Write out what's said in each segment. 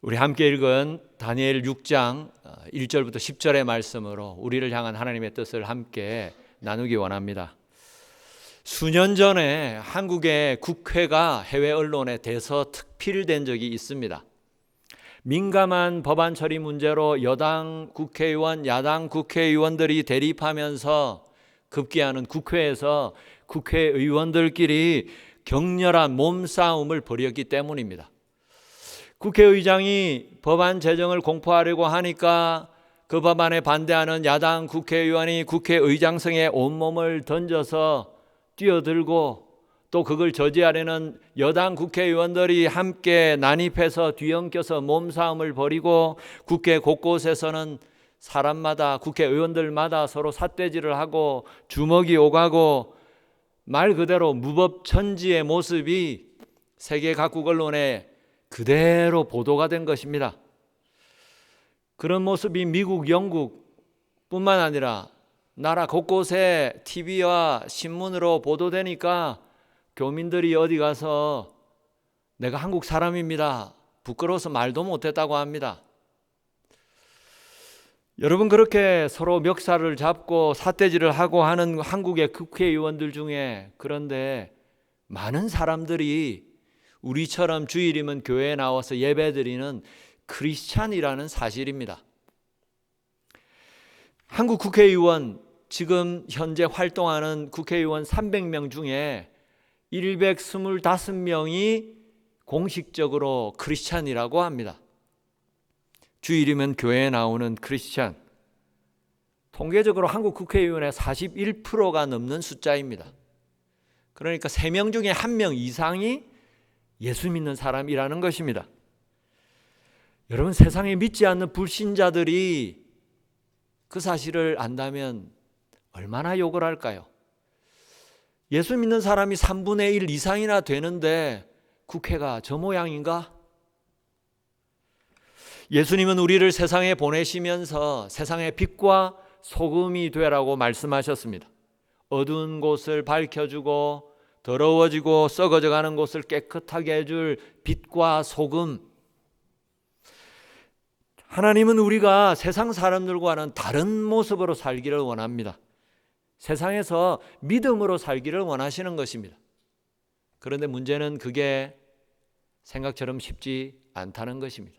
우리 함께 읽은 다니엘 6장 1절부터 10절의 말씀으로 우리를 향한 하나님의 뜻을 함께 나누기 원합니다. 수년 전에 한국의 국회가 해외 언론에 대서특필된 적이 있습니다. 민감한 법안 처리 문제로 여당 국회의원, 야당 국회의원들이 대립하면서 급기야는 국회에서 국회의원들끼리 격렬한 몸싸움을 벌였기 때문입니다. 국회의장이 법안 제정을 공포하려고 하니까 그 법안에 반대하는 야당 국회의원이 국회의장석에 온몸을 던져서 뛰어들고 또 그걸 저지하려는 여당 국회의원들이 함께 난입해서 뒤엉켜서 몸싸움을 벌이고 국회 곳곳에서는 사람마다 국회의원들마다 서로 삿대질을 하고 주먹이 오가고 말 그대로 무법천지의 모습이 세계 각국 언론에 그대로 보도가 된 것입니다. 그런 모습이 미국, 영국뿐만 아니라 나라 곳곳에 TV와 신문으로 보도되니까 교민들이 어디 가서 내가 한국 사람입니다, 부끄러워서 말도 못했다고 합니다. 여러분, 그렇게 서로 멱살을 잡고 삿대질을 하고 하는 한국의 국회의원들 중에 그런데 많은 사람들이 우리처럼 주일이면 교회에 나와서 예배드리는 크리스찬이라는 사실입니다. 한국 국회의원, 지금 현재 활동하는 국회의원 300명 중에 125명이 공식적으로 크리스찬이라고 합니다. 주일이면 교회에 나오는 크리스찬, 통계적으로 한국 국회의원의 41%가 넘는 숫자입니다. 그러니까 3명 중에 1명 이상이 예수 믿는 사람이라는 것입니다. 여러분, 세상에 믿지 않는 불신자들이 그 사실을 안다면 얼마나 욕을 할까요? 예수 믿는 사람이 3분의 1 이상이나 되는데 국회가 저 모양인가? 예수님은 우리를 세상에 보내시면서 세상의 빛과 소금이 되라고 말씀하셨습니다. 어두운 곳을 밝혀주고 더러워지고 썩어져가는 곳을 깨끗하게 해줄 빛과 소금. 하나님은 우리가 세상 사람들과는 다른 모습으로 살기를 원합니다. 세상에서 믿음으로 살기를 원하시는 것입니다. 그런데 문제는 그게 생각처럼 쉽지 않다는 것입니다.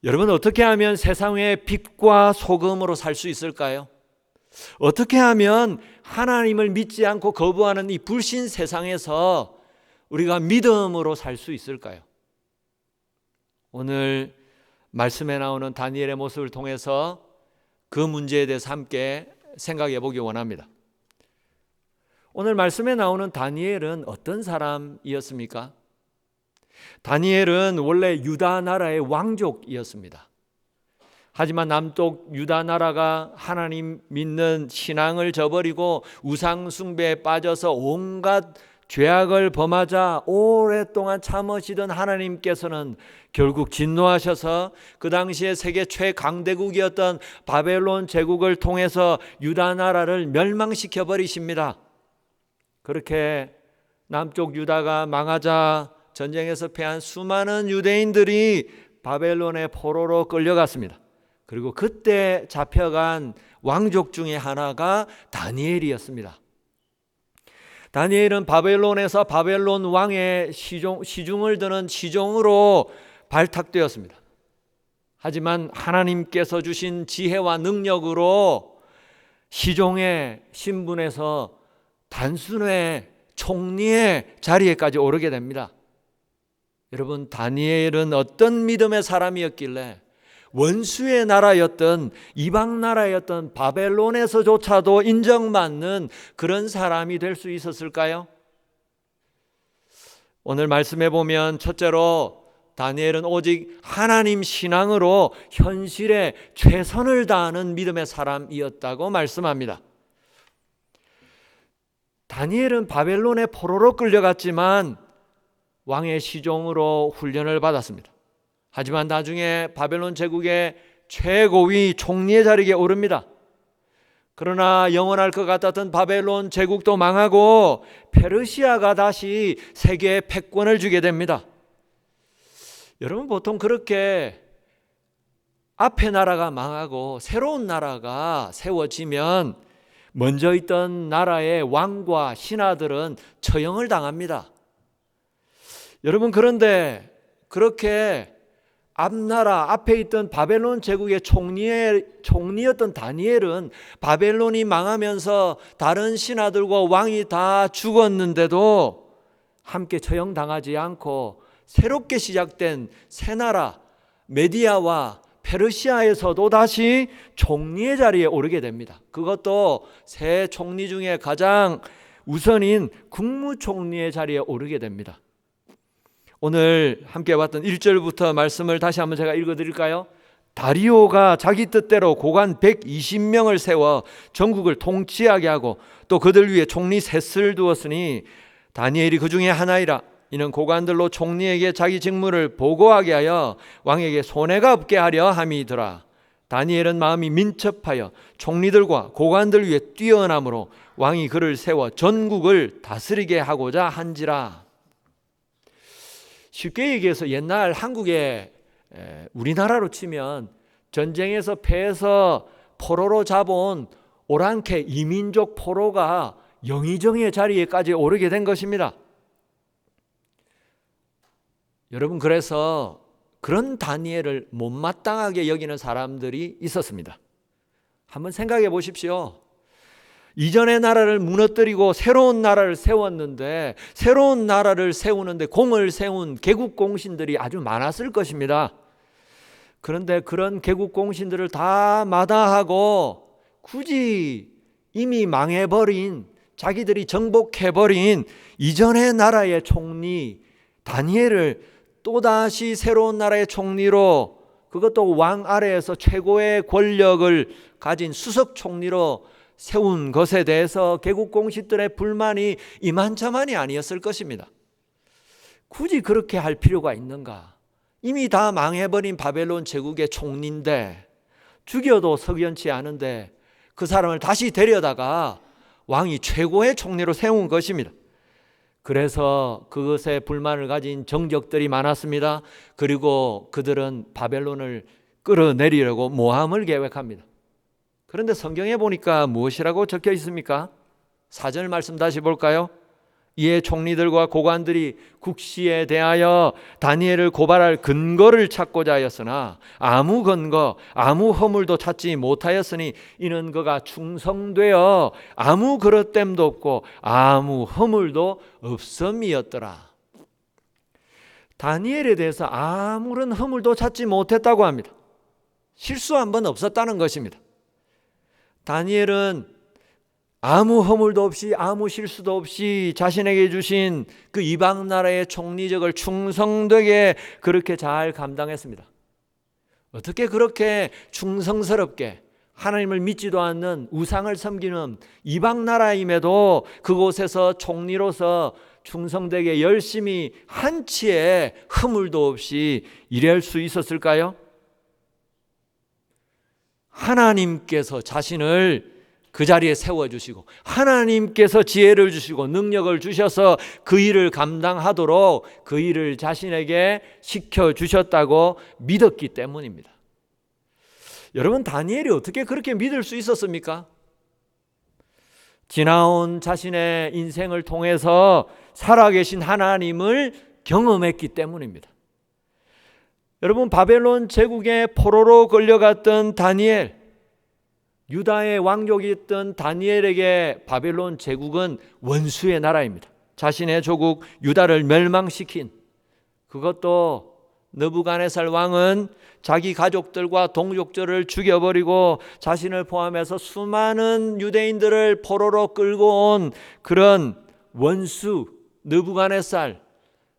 여러분, 어떻게 하면 세상의 빛과 소금으로 살 수 있을까요? 어떻게 하면 하나님을 믿지 않고 거부하는 이 불신 세상에서 우리가 믿음으로 살 수 있을까요? 오늘 말씀에 나오는 다니엘의 모습을 통해서 그 문제에 대해서 함께 생각해 보기 원합니다. 오늘 말씀에 나오는 다니엘은 어떤 사람이었습니까? 다니엘은 원래 유다 나라의 왕족이었습니다. 하지만 남쪽 유다 나라가 하나님 믿는 신앙을 저버리고 우상 숭배에 빠져서 온갖 죄악을 범하자 오랫동안 참으시던 하나님께서는 결국 진노하셔서 그 당시에 세계 최강대국이었던 바벨론 제국을 통해서 유다 나라를 멸망시켜 버리십니다. 그렇게 남쪽 유다가 망하자 전쟁에서 패한 수많은 유대인들이 바벨론의 포로로 끌려갔습니다. 그리고 그때 잡혀간 왕족 중에 하나가 다니엘이었습니다. 다니엘은 바벨론에서 바벨론 왕의 시중을 드는 시종으로 발탁되었습니다. 하지만 하나님께서 주신 지혜와 능력으로 시종의 신분에서 단순의 총리의 자리에까지 오르게 됩니다. 여러분, 다니엘은 어떤 믿음의 사람이었길래 원수의 나라였던 이방 나라였던 바벨론에서조차도 인정받는 그런 사람이 될 수 있었을까요? 오늘 말씀해 보면 첫째로 다니엘은 오직 하나님 신앙으로 현실에 최선을 다하는 믿음의 사람이었다고 말씀합니다. 다니엘은 바벨론의 포로로 끌려갔지만 왕의 시종으로 훈련을 받았습니다. 하지만 나중에 바벨론 제국의 최고위 총리의 자리에 오릅니다. 그러나 영원할 것 같았던 바벨론 제국도 망하고 페르시아가 다시 세계에 패권을 주게 됩니다. 여러분, 보통 그렇게 앞에 나라가 망하고 새로운 나라가 세워지면 먼저 있던 나라의 왕과 신하들은 처형을 당합니다. 여러분, 그런데 그렇게 앞나라 앞에 있던 바벨론 제국의 총리였던 다니엘은 바벨론이 망하면서 다른 신하들과 왕이 다 죽었는데도 함께 처형당하지 않고 새롭게 시작된 새 나라 메디아와 페르시아에서도 다시 총리의 자리에 오르게 됩니다. 그것도 새 총리 중에 가장 우선인 국무총리의 자리에 오르게 됩니다. 오늘 함께 봤던 1절부터 말씀을 다시 한번 제가 읽어드릴까요? 다리오가 자기 뜻대로 고관 120명을 세워 전국을 통치하게 하고 또 그들 위에 총리 셋을 두었으니 다니엘이 그 중에 하나이라. 이는 고관들로 총리에게 자기 직무를 보고하게 하여 왕에게 손해가 없게 하려 함이더라. 다니엘은 마음이 민첩하여 총리들과 고관들 위에 뛰어남으로 왕이 그를 세워 전국을 다스리게 하고자 한지라. 쉽게 얘기해서 옛날 한국에 우리나라로 치면 전쟁에서 패해서 포로로 잡아온 오랑캐 이민족 포로가 영의정의 자리에까지 오르게 된 것입니다. 여러분, 그래서 그런 다니엘을 못마땅하게 여기는 사람들이 있었습니다. 한번 생각해 보십시오. 이전의 나라를 무너뜨리고 새로운 나라를 세웠는데 새로운 나라를 세우는데 공을 세운 개국공신들이 아주 많았을 것입니다. 그런데 그런 개국공신들을 다 마다하고 굳이 이미 망해버린, 자기들이 정복해버린 이전의 나라의 총리 다니엘을 또다시 새로운 나라의 총리로, 그것도 왕 아래에서 최고의 권력을 가진 수석 총리로 세운 것에 대해서 개국공신들의 불만이 이만저만이 아니었을 것입니다. 굳이 그렇게 할 필요가 있는가? 이미 다 망해버린 바벨론 제국의 총리인데, 죽여도 석연치 않은데 그 사람을 다시 데려다가 왕이 최고의 총리로 세운 것입니다. 그래서 그것에 불만을 가진 정적들이 많았습니다. 그리고 그들은 바벨론을 끌어내리려고 모함을 계획합니다. 그런데 성경에 보니까 무엇이라고 적혀 있습니까? 4절 말씀 다시 볼까요? 이에 총리들과 고관들이 국시에 대하여 다니엘을 고발할 근거를 찾고자 하였으나 아무 근거, 아무 허물도 찾지 못하였으니 이는 그가 충성되어 아무 그릇됨도 없고 아무 허물도 없음이었더라. 다니엘에 대해서 아무런 허물도 찾지 못했다고 합니다. 실수 한 번 없었다는 것입니다. 다니엘은 아무 허물도 없이 아무 실수도 없이 자신에게 주신 그 이방 나라의 총리직을 충성되게 그렇게 잘 감당했습니다. 어떻게 그렇게 충성스럽게 하나님을 믿지도 않는 우상을 섬기는 이방 나라임에도 그곳에서 총리로서 충성되게 열심히 한치의 허물도 없이 일할 수 있었을까요? 하나님께서 자신을 그 자리에 세워주시고 하나님께서 지혜를 주시고 능력을 주셔서 그 일을 감당하도록 그 일을 자신에게 시켜주셨다고 믿었기 때문입니다. 여러분, 다니엘이 어떻게 그렇게 믿을 수 있었습니까? 지나온 자신의 인생을 통해서 살아계신 하나님을 경험했기 때문입니다. 여러분, 바벨론 제국의 포로로 끌려갔던 다니엘, 유다의 왕족이었던 다니엘에게 바벨론 제국은 원수의 나라입니다. 자신의 조국 유다를 멸망시킨, 그것도 느부갓네살 왕은 자기 가족들과 동족들을 죽여버리고 자신을 포함해서 수많은 유대인들을 포로로 끌고 온 그런 원수 느부갓네살,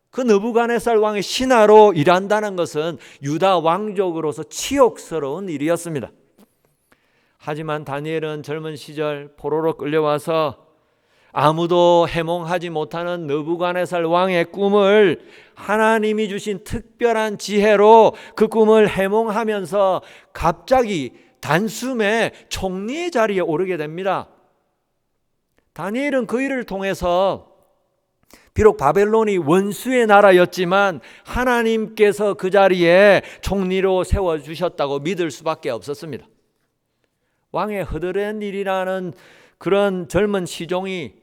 그 느부갓네살 왕의 신하로 일한다는 것은 유다 왕족으로서 치욕스러운 일이었습니다. 하지만 다니엘은 젊은 시절 포로로 끌려와서 아무도 해몽하지 못하는 느부갓네살 왕의 꿈을 하나님이 주신 특별한 지혜로 그 꿈을 해몽하면서 갑자기 단숨에 총리의 자리에 오르게 됩니다. 다니엘은 그 일을 통해서 비록 바벨론이 원수의 나라였지만 하나님께서 그 자리에 총리로 세워주셨다고 믿을 수밖에 없었습니다. 왕의 허드렛일이라는 그런 젊은 시종이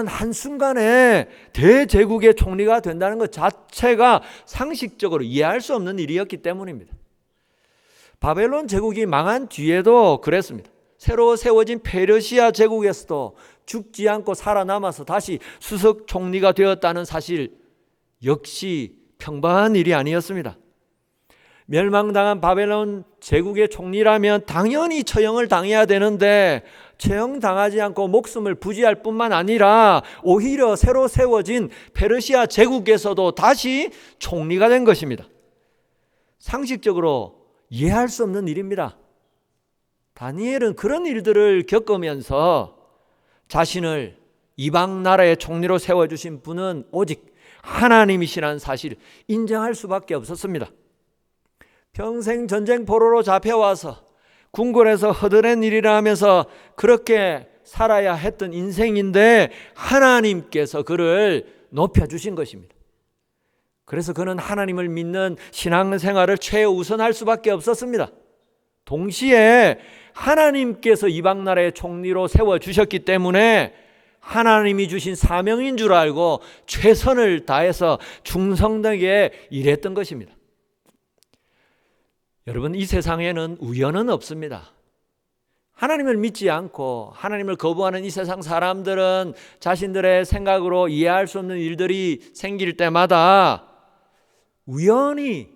한순간에 대제국의 총리가 된다는 것 자체가 상식적으로 이해할 수 없는 일이었기 때문입니다. 바벨론 제국이 망한 뒤에도 그랬습니다. 새로 세워진 페르시아 제국에서도 죽지 않고 살아남아서 다시 수석 총리가 되었다는 사실 역시 평범한 일이 아니었습니다. 멸망당한 바벨론 제국의 총리라면 당연히 처형을 당해야 되는데 처형당하지 않고 목숨을 부지할 뿐만 아니라 오히려 새로 세워진 페르시아 제국에서도 다시 총리가 된 것입니다. 상식적으로 이해할 수 없는 일입니다. 다니엘은 그런 일들을 겪으면서 자신을 이방 나라의 총리로 세워주신 분은 오직 하나님이시라는 사실을 인정할 수밖에 없었습니다. 평생 전쟁 포로로 잡혀와서 궁궐에서 허드렛일이라 하면서 그렇게 살아야 했던 인생인데 하나님께서 그를 높여주신 것입니다. 그래서 그는 하나님을 믿는 신앙생활을 최우선할 수밖에 없었습니다. 동시에 하나님께서 이방 나라의 총리로 세워주셨기 때문에 하나님이 주신 사명인 줄 알고 최선을 다해서 충성되게 일했던 것입니다. 여러분, 이 세상에는 우연은 없습니다. 하나님을 믿지 않고 하나님을 거부하는 이 세상 사람들은 자신들의 생각으로 이해할 수 없는 일들이 생길 때마다 우연히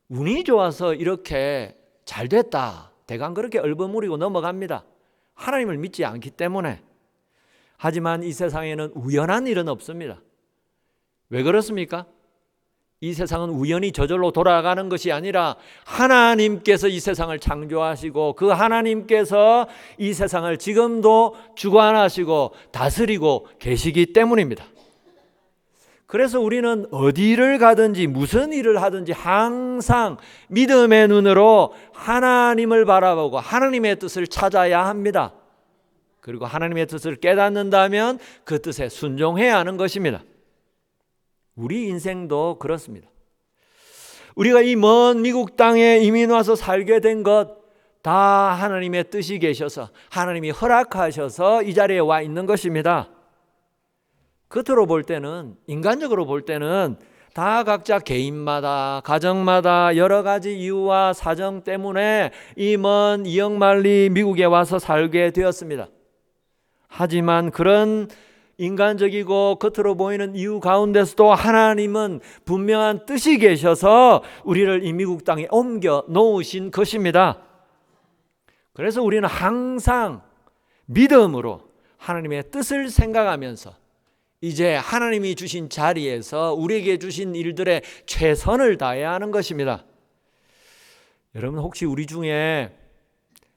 운이 좋아서 이렇게 잘 됐다, 대강 그렇게 얼버무리고 넘어갑니다. 하나님을 믿지 않기 때문에. 하지만 이 세상에는 우연한 일은 없습니다. 왜 그렇습니까? 이 세상은 우연히 저절로 돌아가는 것이 아니라 하나님께서 이 세상을 창조하시고 그 하나님께서 이 세상을 지금도 주관하시고 다스리고 계시기 때문입니다. 그래서 우리는 어디를 가든지 무슨 일을 하든지 항상 믿음의 눈으로 하나님을 바라보고 하나님의 뜻을 찾아야 합니다. 그리고 하나님의 뜻을 깨닫는다면 그 뜻에 순종해야 하는 것입니다. 우리 인생도 그렇습니다. 우리가 이 먼 미국 땅에 이민 와서 살게 된 것 다 하나님의 뜻이 계셔서 하나님이 허락하셔서 이 자리에 와 있는 것입니다. 겉으로 볼 때는, 인간적으로 볼 때는 다 각자 개인마다 가정마다 여러 가지 이유와 사정 때문에 이 먼 이역만리 미국에 와서 살게 되었습니다. 하지만 그런 인간적이고 겉으로 보이는 이유 가운데서도 하나님은 분명한 뜻이 계셔서 우리를 이 미국 땅에 옮겨 놓으신 것입니다. 그래서 우리는 항상 믿음으로 하나님의 뜻을 생각하면서 이제 하나님이 주신 자리에서 우리에게 주신 일들에 최선을 다해야 하는 것입니다. 여러분, 혹시 우리 중에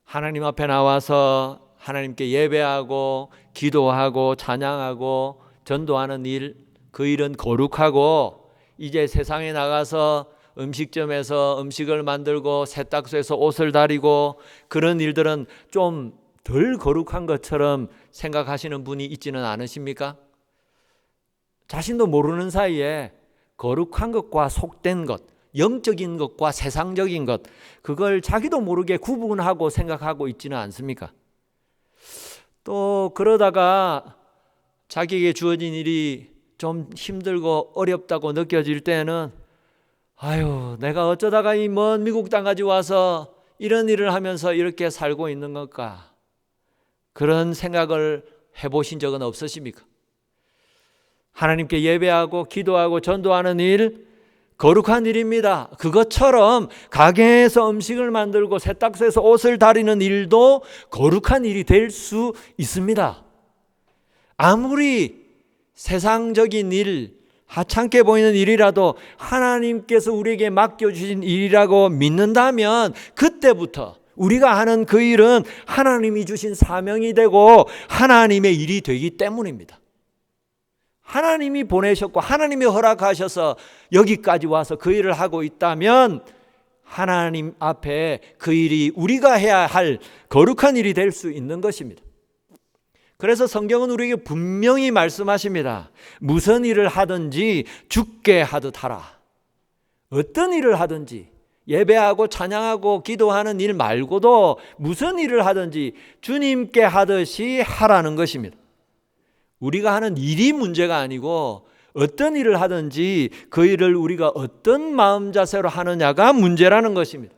하나님 앞에 나와서 하나님께 예배하고 기도하고 찬양하고 전도하는 일, 그 일은 거룩하고 이제 세상에 나가서 음식점에서 음식을 만들고 세탁소에서 옷을 다리고 그런 일들은 좀 덜 거룩한 것처럼 생각하시는 분이 있지는 않으십니까? 자신도 모르는 사이에 거룩한 것과 속된 것, 영적인 것과 세상적인 것, 그걸 자기도 모르게 구분하고 생각하고 있지는 않습니까? 또 그러다가 자기에게 주어진 일이 좀 힘들고 어렵다고 느껴질 때는 아유, 내가 어쩌다가 이 먼 미국 땅까지 와서 이런 일을 하면서 이렇게 살고 있는 걸까? 그런 생각을 해보신 적은 없으십니까? 하나님께 예배하고 기도하고 전도하는 일, 거룩한 일입니다. 그것처럼 가게에서 음식을 만들고 세탁소에서 옷을 다리는 일도 거룩한 일이 될 수 있습니다. 아무리 세상적인 일, 하찮게 보이는 일이라도 하나님께서 우리에게 맡겨주신 일이라고 믿는다면 그때부터 우리가 하는 그 일은 하나님이 주신 사명이 되고 하나님의 일이 되기 때문입니다. 하나님이 보내셨고 하나님이 허락하셔서 여기까지 와서 그 일을 하고 있다면 하나님 앞에 그 일이 우리가 해야 할 거룩한 일이 될 수 있는 것입니다. 그래서 성경은 우리에게 분명히 말씀하십니다. 무슨 일을 하든지 주께 하듯 하라. 어떤 일을 하든지 예배하고 찬양하고 기도하는 일 말고도 무슨 일을 하든지 주님께 하듯이 하라는 것입니다. 우리가 하는 일이 문제가 아니고 어떤 일을 하든지 그 일을 우리가 어떤 마음 자세로 하느냐가 문제라는 것입니다.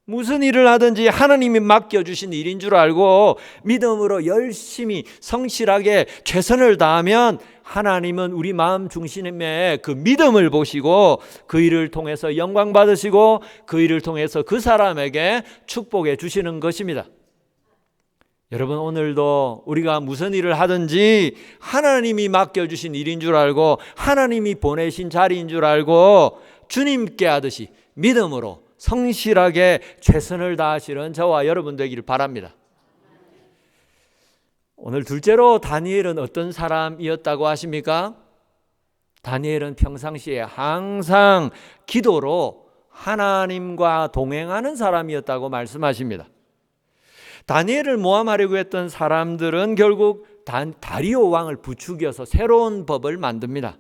무슨 일을 하든지 하나님이 맡겨주신 일인 줄 알고 믿음으로 열심히 성실하게 최선을 다하면 하나님은 우리 마음 중심의 그 믿음을 보시고 그 일을 통해서 영광 받으시고 그 일을 통해서 그 사람에게 축복해 주시는 것입니다. 여러분, 오늘도 우리가 무슨 일을 하든지 하나님이 맡겨주신 일인 줄 알고 하나님이 보내신 자리인 줄 알고 주님께 하듯이 믿음으로 성실하게 최선을 다하시는 저와 여러분 되기를 바랍니다. 오늘 둘째로 다니엘은 어떤 사람이었다고 하십니까? 다니엘은 평상시에 항상 기도로 하나님과 동행하는 사람이었다고 말씀하십니다. 다니엘을 모함하려고 했던 사람들은 결국 다리오 왕을 부추겨서 새로운 법을 만듭니다.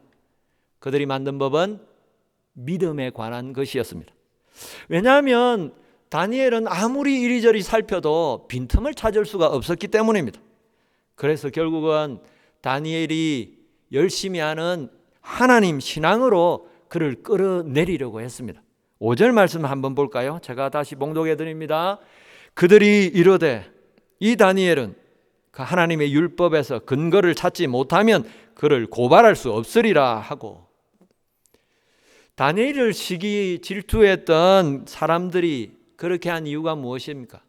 그들이 만든 법은 믿음에 관한 것이었습니다. 왜냐하면 다니엘은 아무리 이리저리 살펴도 빈틈을 찾을 수가 없었기 때문입니다. 그래서 결국은 다니엘이 열심히 하는 하나님 신앙으로 그를 끌어내리려고 했습니다. 5절 말씀 한번 볼까요? 제가 다시 봉독해 드립니다. 그들이 이르되 이 다니엘은 그 하나님의 율법에서 근거를 찾지 못하면 그를 고발할 수 없으리라 하고, 다니엘을 시기 질투했던 사람들이 그렇게 한 이유가 무엇입니까?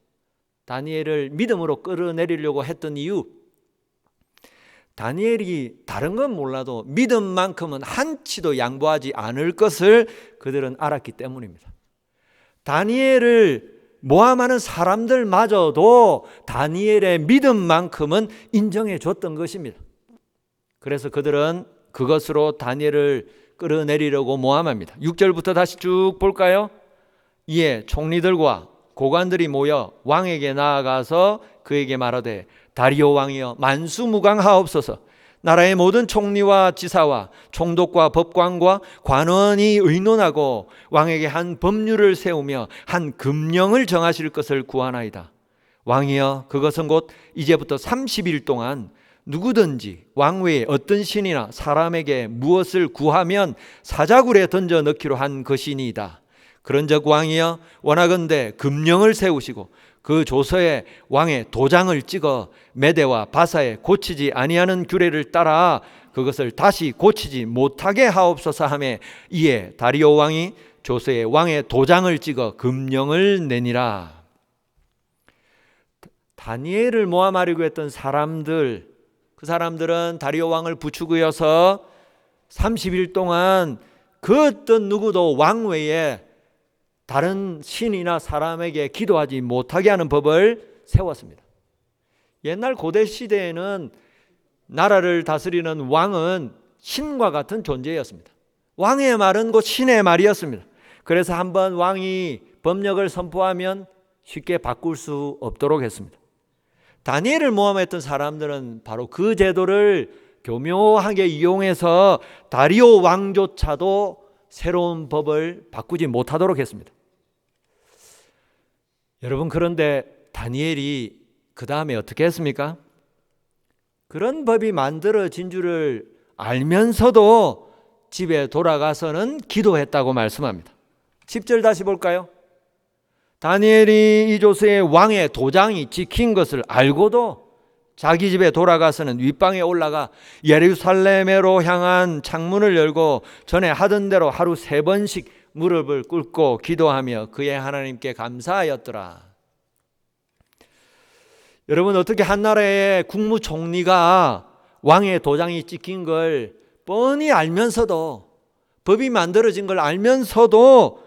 다니엘을 믿음으로 끌어내리려고 했던 이유, 다니엘이 다른 건 몰라도 믿음만큼은 한치도 양보하지 않을 것을 그들은 알았기 때문입니다. 다니엘을 모함하는 사람들마저도 다니엘의 믿음만큼은 인정해 줬던 것입니다. 그래서 그들은 그것으로 다니엘을 끌어내리려고 모함합니다. 6절부터 다시 쭉 볼까요? 이에 총리들과 고관들이 모여 왕에게 나아가서 그에게 말하되 다리오 왕이여 만수무강하옵소서. 나라의 모든 총리와 지사와 총독과 법관과 관원이 의논하고 왕에게 한 법률을 세우며 한 금령을 정하실 것을 구하나이다. 왕이여 그것은 곧 이제부터 30일 동안 누구든지 왕 외에 어떤 신이나 사람에게 무엇을 구하면 사자굴에 던져 넣기로 한 것이니이다. 그런즉 왕이여 원하건대 금령을 세우시고 그 조서에 왕의 도장을 찍어 메대와 바사에 고치지 아니하는 규례를 따라 그것을 다시 고치지 못하게 하옵소서 하매, 이에 다리오 왕이 조서에 왕의 도장을 찍어 금령을 내니라. 다니엘을 모함하려고 했던 사람들, 그 사람들은 다리오 왕을 부추겨서 30일 동안 그 어떤 누구도 왕 외에 다른 신이나 사람에게 기도하지 못하게 하는 법을 세웠습니다. 옛날 고대 시대에는 나라를 다스리는 왕은 신과 같은 존재였습니다. 왕의 말은 곧 신의 말이었습니다. 그래서 한번 왕이 법령을 선포하면 쉽게 바꿀 수 없도록 했습니다. 다니엘을 모함했던 사람들은 바로 그 제도를 교묘하게 이용해서 다리오 왕조차도 새로운 법을 바꾸지 못하도록 했습니다. 여러분, 그런데 다니엘이 그 다음에 어떻게 했습니까? 그런 법이 만들어진 줄을 알면서도 집에 돌아가서는 기도했다고 말씀합니다. 10절 다시 볼까요? 다니엘이 이 조서에 왕의 도장이 찍힌 것을 알고도 자기 집에 돌아가서는 윗방에 올라가 예루살렘으로 향한 창문을 열고 전에 하던 대로 하루 3번씩 무릎을 꿇고 기도하며 그의 하나님께 감사하였더라. 여러분, 어떻게 한 나라의 국무총리가 왕의 도장이 찍힌 걸 뻔히 알면서도, 법이 만들어진 걸 알면서도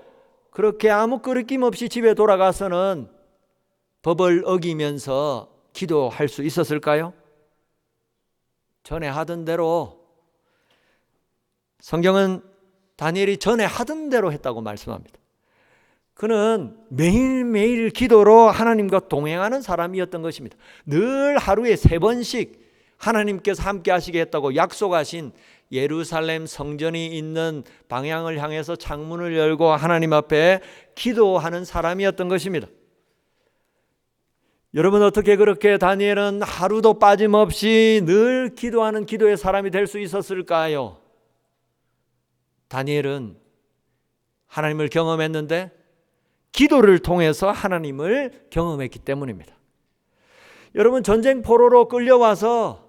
그렇게 아무 끄러낌 없이 집에 돌아가서는 법을 어기면서 기도할 수 있었을까요? 전에 하던 대로, 성경은 다니엘이 전에 하던 대로 했다고 말씀합니다. 그는 매일매일 기도로 하나님과 동행하는 사람이었던 것입니다. 늘 하루에 3번씩 하나님께서 함께 하시겠다고 약속하신 예루살렘 성전이 있는 방향을 향해서 창문을 열고 하나님 앞에 기도하는 사람이었던 것입니다. 여러분, 어떻게 그렇게 다니엘은 하루도 빠짐없이 늘 기도하는 기도의 사람이 될 수 있었을까요? 다니엘은 하나님을 경험했는데 기도를 통해서 하나님을 경험했기 때문입니다. 여러분, 전쟁 포로로 끌려와서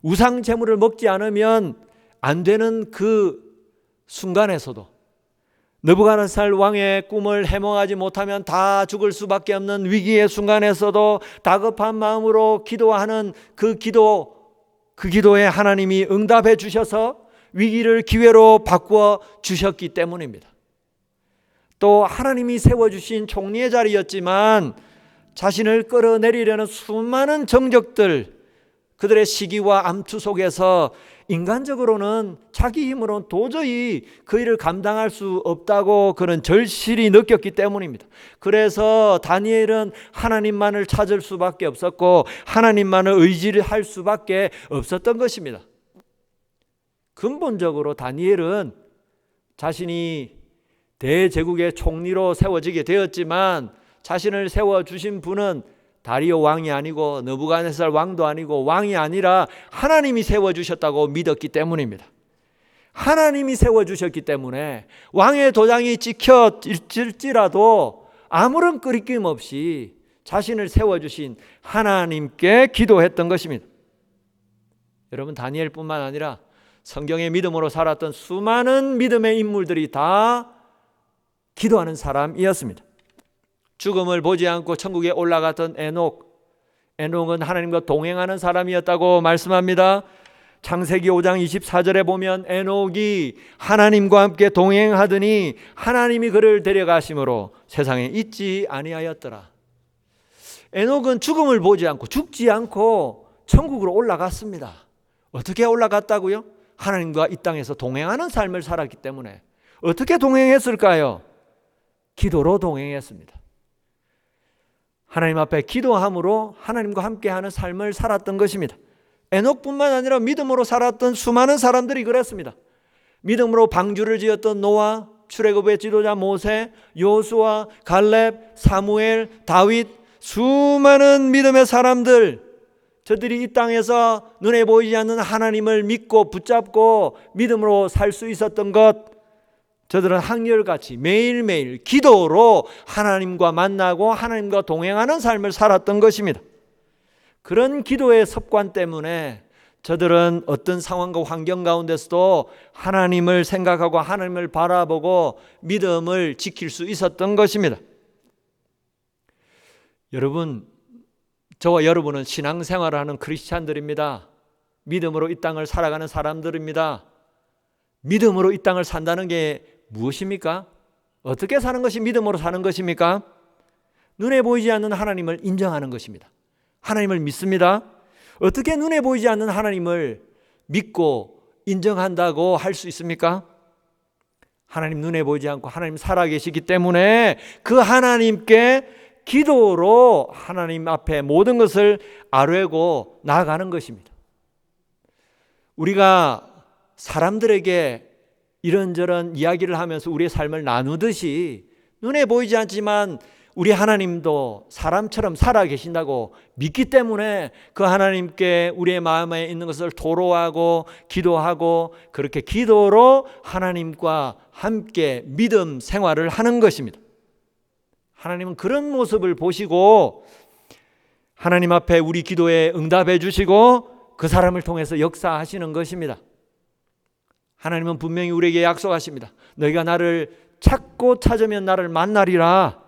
우상 제물을 먹지 않으면 안 되는 그 순간에서도, 느부갓네살 왕의 꿈을 해몽하지 못하면 다 죽을 수밖에 없는 위기의 순간에서도 다급한 마음으로 기도하는 그 기도에 하나님이 응답해 주셔서 위기를 기회로 바꾸어 주셨기 때문입니다. 또 하나님이 세워주신 총리의 자리였지만 자신을 끌어내리려는 수많은 정적들, 그들의 시기와 암투 속에서 인간적으로는 자기 힘으로는 도저히 그 일을 감당할 수 없다고 그런 절실히 느꼈기 때문입니다. 그래서 다니엘은 하나님만을 찾을 수밖에 없었고 하나님만을 의지할 수밖에 없었던 것입니다. 근본적으로 다니엘은 자신이 대제국의 총리로 세워지게 되었지만 자신을 세워주신 분은 다리오 왕이 아니고 느부갓네살 왕도 아니고 왕이 아니라 하나님이 세워주셨다고 믿었기 때문입니다. 하나님이 세워주셨기 때문에 왕의 도장이 찍혀질지라도 아무런 끄리낌 없이 자신을 세워주신 하나님께 기도했던 것입니다. 여러분, 다니엘뿐만 아니라 성경의 믿음으로 살았던 수많은 믿음의 인물들이 다 기도하는 사람이었습니다. 죽음을 보지 않고 천국에 올라갔던 에녹은 하나님과 동행하는 사람이었다고 말씀합니다. 창세기 5장 24절에 보면 에녹이 하나님과 함께 동행하더니 하나님이 그를 데려가심으로 세상에 있지 아니하였더라. 에녹은 죽음을 보지 않고 죽지 않고 천국으로 올라갔습니다. 어떻게 올라갔다고요? 하나님과 이 땅에서 동행하는 삶을 살았기 때문에. 어떻게 동행했을까요? 기도로 동행했습니다. 하나님 앞에 기도함으로 하나님과 함께하는 삶을 살았던 것입니다. 에녹뿐만 아니라 믿음으로 살았던 수많은 사람들이 그랬습니다. 믿음으로 방주를 지었던 노아, 출애굽의 지도자 모세, 여호수아, 갈렙, 사무엘, 다윗, 수많은 믿음의 사람들, 저들이 이 땅에서 눈에 보이지 않는 하나님을 믿고 붙잡고 믿음으로 살 수 있었던 것, 저들은 한결같이 매일매일 기도로 하나님과 만나고 하나님과 동행하는 삶을 살았던 것입니다. 그런 기도의 습관 때문에 저들은 어떤 상황과 환경 가운데서도 하나님을 생각하고 하나님을 바라보고 믿음을 지킬 수 있었던 것입니다. 여러분, 저와 여러분은 신앙생활을 하는 크리스찬들입니다. 믿음으로 이 땅을 살아가는 사람들입니다. 믿음으로 이 땅을 산다는 게 무엇입니까? 어떻게 사는 것이 믿음으로 사는 것입니까? 눈에 보이지 않는 하나님을 인정하는 것입니다. 하나님을 믿습니다. 어떻게 눈에 보이지 않는 하나님을 믿고 인정한다고 할 수 있습니까? 하나님 눈에 보이지 않고 하나님 살아계시기 때문에 그 하나님께 기도로 하나님 앞에 모든 것을 아뢰고 나아가는 것입니다. 우리가 사람들에게 이런저런 이야기를 하면서 우리의 삶을 나누듯이 눈에 보이지 않지만 우리 하나님도 사람처럼 살아계신다고 믿기 때문에 그 하나님께 우리의 마음에 있는 것을 토로하고 기도하고 그렇게 기도로 하나님과 함께 믿음 생활을 하는 것입니다. 하나님은 그런 모습을 보시고 하나님 앞에 우리 기도에 응답해 주시고 그 사람을 통해서 역사하시는 것입니다. 하나님은 분명히 우리에게 약속하십니다. 너희가 나를 찾고 찾으면 나를 만나리라.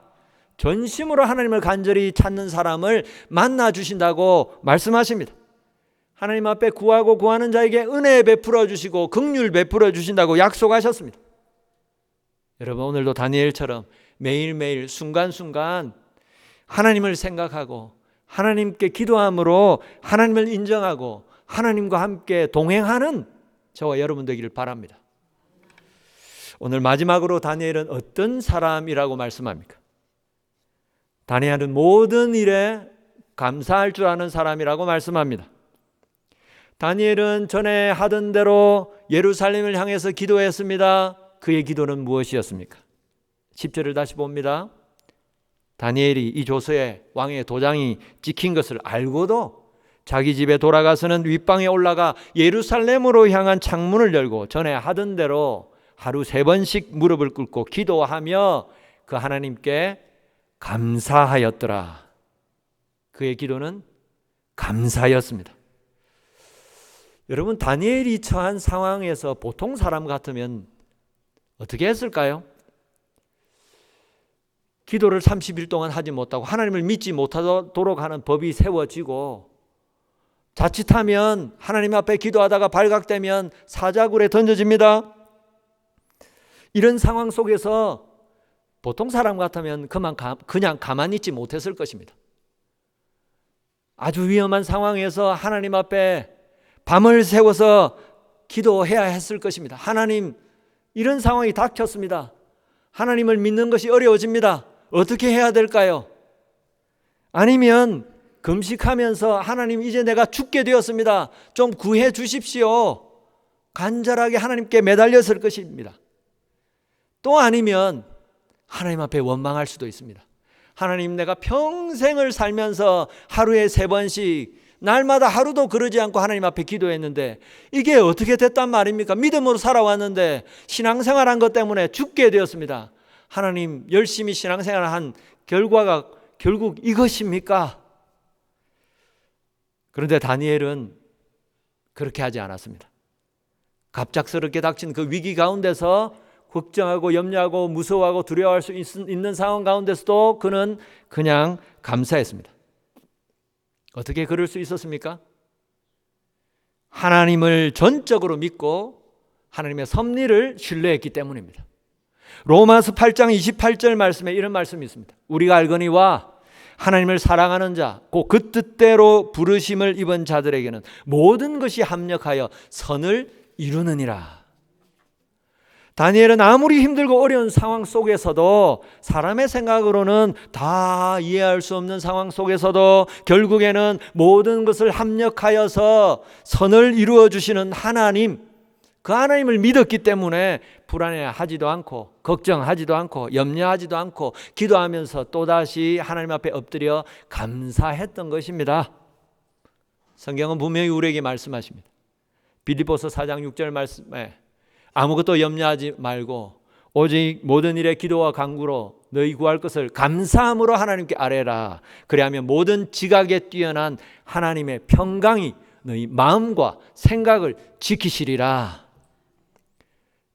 전심으로 하나님을 간절히 찾는 사람을 만나 주신다고 말씀하십니다. 하나님 앞에 구하고 구하는 자에게 은혜 베풀어 주시고 긍휼 베풀어 주신다고 약속하셨습니다. 여러분, 오늘도 다니엘처럼 매일매일 순간순간 하나님을 생각하고 하나님께 기도함으로 하나님을 인정하고 하나님과 함께 동행하는 저와 여러분 되기를 바랍니다. 오늘 마지막으로 다니엘은 어떤 사람이라고 말씀합니까? 다니엘은 모든 일에 감사할 줄 아는 사람이라고 말씀합니다. 다니엘은 전에 하던 대로 예루살렘을 향해서 기도했습니다. 그의 기도는 무엇이었습니까? 10절을 다시 봅니다. 다니엘이 이 조서에 왕의 도장이 찍힌 것을 알고도 자기 집에 돌아가서는 윗방에 올라가 예루살렘으로 향한 창문을 열고 전에 하던 대로 하루 3번씩 무릎을 꿇고 기도하며 그 하나님께 감사하였더라. 그의 기도는 감사였습니다. 여러분, 다니엘이 처한 상황에서 보통 사람 같으면 어떻게 했을까요? 기도를 30일 동안 하지 못하고 하나님을 믿지 못하도록 하는 법이 세워지고, 자칫하면 하나님 앞에 기도하다가 발각되면 사자굴에 던져집니다. 이런 상황 속에서 보통 사람 같으면 그냥 가만히 있지 못했을 것입니다. 아주 위험한 상황에서 하나님 앞에 밤을 새워서 기도해야 했을 것입니다. 하나님, 이런 상황이 닥쳤습니다. 하나님을 믿는 것이 어려워집니다. 어떻게 해야 될까요? 아니면 금식하면서 하나님, 이제 내가 죽게 되었습니다. 좀 구해 주십시오. 간절하게 하나님께 매달렸을 것입니다. 또 아니면 하나님 앞에 원망할 수도 있습니다. 하나님, 내가 평생을 살면서 하루에 3번씩 날마다 하루도 그러지 않고 하나님 앞에 기도했는데 이게 어떻게 됐단 말입니까? 믿음으로 살아왔는데 신앙생활한 것 때문에 죽게 되었습니다. 하나님, 열심히 신앙생활한 결과가 결국 이것입니까? 그런데 다니엘은 그렇게 하지 않았습니다. 갑작스럽게 닥친 그 위기 가운데서 걱정하고 염려하고 무서워하고 두려워할 수 있는 상황 가운데서도 그는 그냥 감사했습니다. 어떻게 그럴 수 있었습니까? 하나님을 전적으로 믿고 하나님의 섭리를 신뢰했기 때문입니다. 로마서 8장 28절 말씀에 이런 말씀이 있습니다. 우리가 알거니와 하나님을 사랑하는 자, 곧 그 뜻대로 부르심을 입은 자들에게는 모든 것이 합력하여 선을 이루느니라. 다니엘은 아무리 힘들고 어려운 상황 속에서도, 사람의 생각으로는 다 이해할 수 없는 상황 속에서도 결국에는 모든 것을 합력하여서 선을 이루어 주시는 하나님, 그 하나님을 믿었기 때문에 불안해하지도 않고 걱정하지도 않고 염려하지도 않고 기도하면서 또다시 하나님 앞에 엎드려 감사했던 것입니다. 성경은 분명히 우리에게 말씀하십니다. 빌립보서 4장 6절 말씀에 아무것도 염려하지 말고 오직 모든 일에 기도와 간구로 너희 구할 것을 감사함으로 하나님께 아뢰라. 그리하면 모든 지각에 뛰어난 하나님의 평강이 너희 마음과 생각을 지키시리라.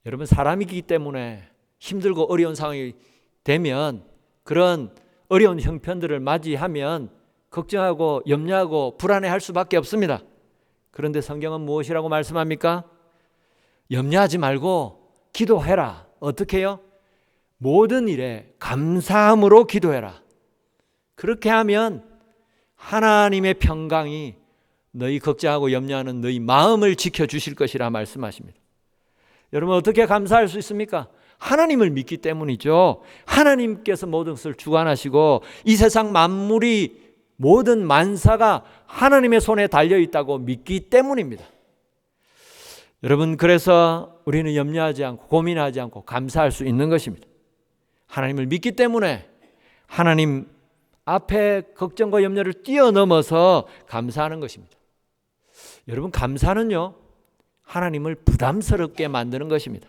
여러분, 사람이기 때문에 힘들고 어려운 상황이 되면, 그런 어려운 형편들을 맞이하면 걱정하고 염려하고 불안해할 수밖에 없습니다. 그런데 성경은 무엇이라고 말씀합니까? 염려하지 말고 기도해라. 어떻게 해요? 모든 일에 감사함으로 기도해라. 그렇게 하면 하나님의 평강이 너희 걱정하고 염려하는 너희 마음을 지켜주실 것이라 말씀하십니다. 여러분, 어떻게 감사할 수 있습니까? 하나님을 믿기 때문이죠. 하나님께서 모든 것을 주관하시고 이 세상 만물이, 모든 만사가 하나님의 손에 달려있다고 믿기 때문입니다. 여러분, 그래서 우리는 염려하지 않고 고민하지 않고 감사할 수 있는 것입니다. 하나님을 믿기 때문에 하나님 앞에 걱정과 염려를 뛰어넘어서 감사하는 것입니다. 여러분, 감사는요, 하나님을 부담스럽게 만드는 것입니다.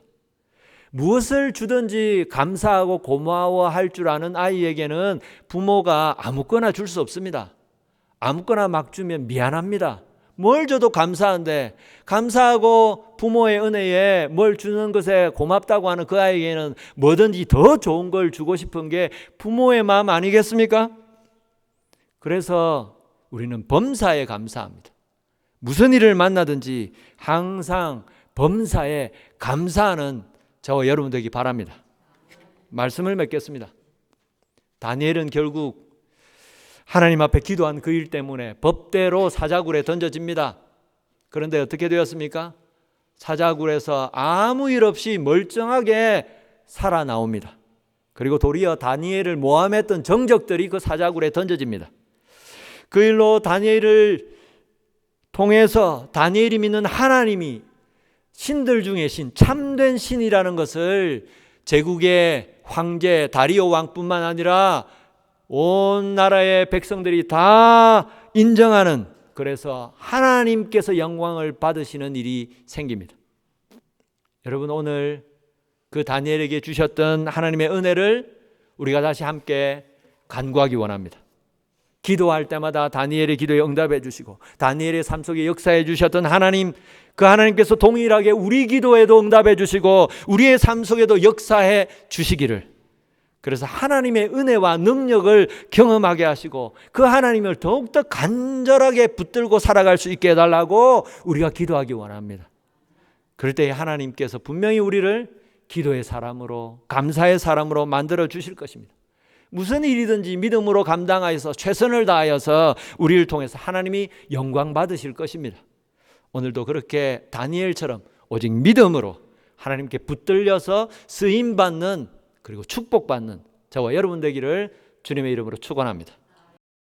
무엇을 주든지 감사하고 고마워할 줄 아는 아이에게는 부모가 아무거나 줄 수 없습니다. 아무거나 막 주면 미안합니다. 뭘 줘도 감사한데, 감사하고 부모의 은혜에 뭘 주는 것에 고맙다고 하는 그 아이에게는 뭐든지 더 좋은 걸 주고 싶은 게 부모의 마음 아니겠습니까? 그래서 우리는 범사에 감사합니다. 무슨 일을 만나든지 항상 범사에 감사하는 저와 여러분 되기 바랍니다. 말씀을 맺겠습니다. 다니엘은 결국 하나님 앞에 기도한 그 일 때문에 법대로 사자굴에 던져집니다. 그런데 어떻게 되었습니까? 사자굴에서 아무 일 없이 멀쩡하게 살아나옵니다. 그리고 도리어 다니엘을 모함했던 정적들이 그 사자굴에 던져집니다. 그 일로 다니엘을 통해서 다니엘이 믿는 하나님이 신들 중에 신, 참된 신이라는 것을 제국의 황제 다리오 왕뿐만 아니라 온 나라의 백성들이 다 인정하는, 그래서 하나님께서 영광을 받으시는 일이 생깁니다. 여러분, 오늘 그 다니엘에게 주셨던 하나님의 은혜를 우리가 다시 함께 간구하기 원합니다. 기도할 때마다 다니엘의 기도에 응답해 주시고 다니엘의 삶 속에 역사해 주셨던 하나님, 그 하나님께서 동일하게 우리 기도에도 응답해 주시고 우리의 삶 속에도 역사해 주시기를, 그래서 하나님의 은혜와 능력을 경험하게 하시고 그 하나님을 더욱더 간절하게 붙들고 살아갈 수 있게 해달라고 우리가 기도하기 원합니다. 그럴 때 하나님께서 분명히 우리를 기도의 사람으로, 감사의 사람으로 만들어 주실 것입니다. 무슨 일이든지 믿음으로 감당하여서 최선을 다하여서 우리를 통해서 하나님이 영광 받으실 것입니다. 오늘도 그렇게 다니엘처럼 오직 믿음으로 하나님께 붙들려서 쓰임받는, 그리고 축복받는 저와 여러분 되기를 주님의 이름으로 축원합니다.